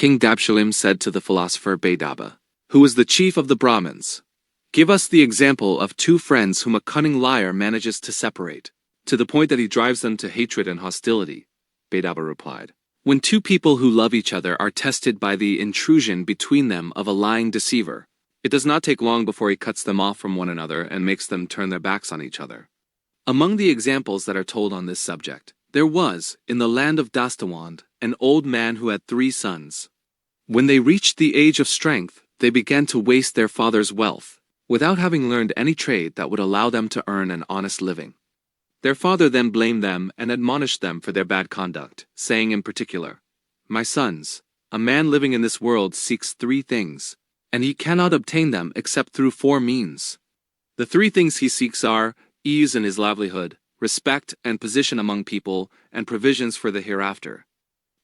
King Dabshalim said to the philosopher Baydaba, who was the chief of the Brahmins, "Give us the example of two friends whom a cunning liar manages to separate, to the point that he drives them to hatred and hostility." Baydaba replied, "When two people who love each other are tested by the intrusion between them of a lying deceiver, it does not take long before he cuts them off from one another and makes them turn their backs on each other." Among the examples that are told on this subject, there was, in the land of Dastawand, an old man who had 3 sons. When they reached the age of strength, they began to waste their father's wealth, without having learned any trade that would allow them to earn an honest living. Their father then blamed them and admonished them for their bad conduct, saying in particular, "My sons, a man living in this world seeks 3 things, and he cannot obtain them except through 4 means. The 3 things he seeks are ease in his livelihood, respect and position among people, and provisions for the hereafter.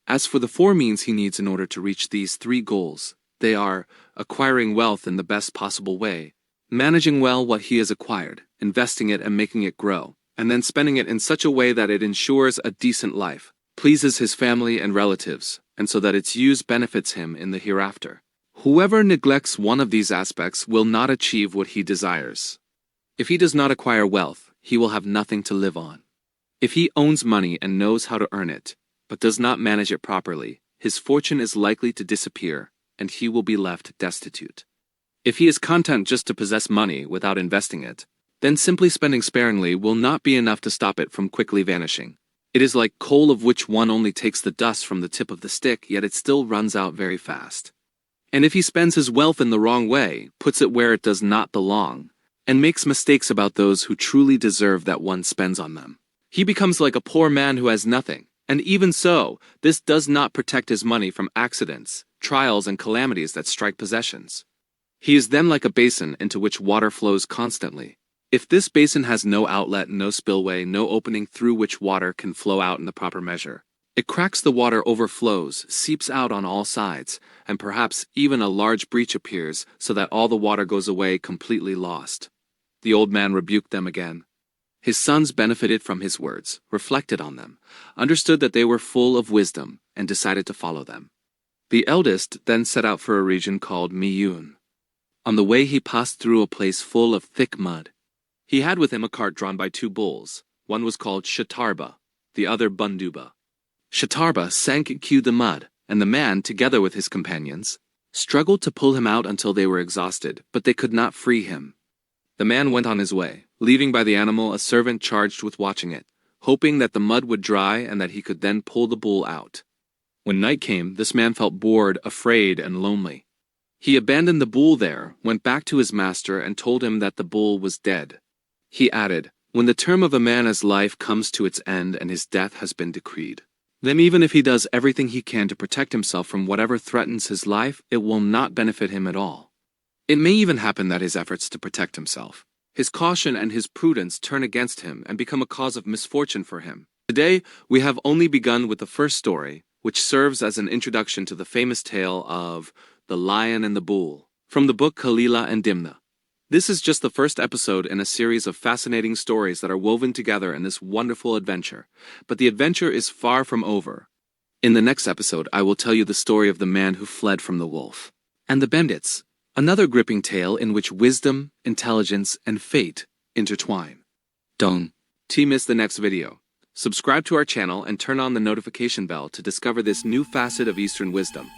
As for the 4 means he needs in order to reach these 3 goals, they are acquiring wealth in the best possible way, managing well what he has acquired, investing it and making it grow, and then spending it in such a way that it ensures a decent life, pleases his family and relatives, and so that its use benefits him in the hereafter. Whoever neglects one of these aspects will not achieve what he desires. If he does not acquire wealth, he will have nothing to live on. If he owns money and knows how to earn it, but does not manage it properly, his fortune is likely to disappear, and he will be left destitute. If he is content just to possess money without investing it, then simply spending sparingly will not be enough to stop it from quickly vanishing. It is like coal of which one only takes the dust from the tip of the stick, yet it still runs out very fast. And if he spends his wealth in the wrong way, puts it where it does not belong, and makes mistakes about those who truly deserve that one spends on them, he becomes like a poor man who has nothing. And even so, this does not protect his money from accidents, trials, and calamities that strike possessions. He is then like a basin into which water flows constantly. If this basin has no outlet, no spillway, no opening through which water can flow out in the proper measure, it cracks, the water overflows, seeps out on all sides, and perhaps even a large breach appears so that all the water goes away completely lost. The old man rebuked them again. His sons benefited from his words, reflected on them, understood that they were full of wisdom, and decided to follow them. The eldest then set out for a region called Miyun. On the way he passed through a place full of thick mud. He had with him a cart drawn by 2 bulls. One was called Shatarba, the other Bunduba. Shatarba sank into the mud, and the man, together with his companions, struggled to pull him out until they were exhausted, but they could not free him. The man went on his way, leaving by the animal a servant charged with watching it, hoping that the mud would dry and that he could then pull the bull out. When night came, this man felt bored, afraid, and lonely. He abandoned the bull there, went back to his master, and told him that the bull was dead. He added, "When the term of a man's life comes to its end and his death has been decreed, then even if he does everything he can to protect himself from whatever threatens his life, it will not benefit him at all. It may even happen that his efforts to protect himself, his caution and his prudence turn against him and become a cause of misfortune for him." Today, we have only begun with the first story, which serves as an introduction to the famous tale of The Lion and the Bull, from the book Kalila and Dimna. This is just the first episode in a series of fascinating stories that are woven together in this wonderful adventure, but the adventure is far from over. In the next episode, I will tell you the story of the man who fled from the wolf, and the bandits, another gripping tale in which wisdom, intelligence, and fate intertwine. Don't miss the next video. Subscribe to our channel and turn on the notification bell to discover this new facet of Eastern wisdom.